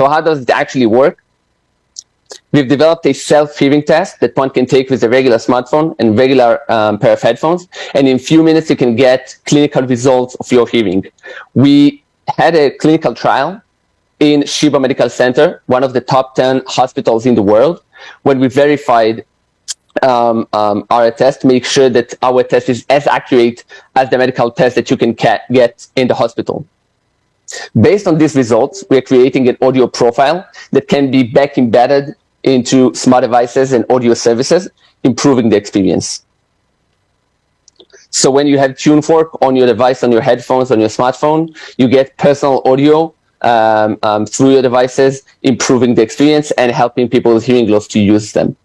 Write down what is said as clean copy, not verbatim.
So how does it actually work? We've developed a self-hearing test that one can take with a regular smartphone and regular pair of headphones. And in a few minutes, you can get clinical results of your hearing. We had a clinical trial in Sheba Medical Center, one of the top 10 hospitals in the world, when we verified our test, make sure that our test is as accurate as the medical test that you can get in the hospital. Based on these results, we're creating an audio profile that can be back embedded into smart devices and audio services, improving the experience. So when you have TuneFork on your device, on your headphones, on your smartphone, you get personal audio through your devices, improving the experience and helping people with hearing loss to use them.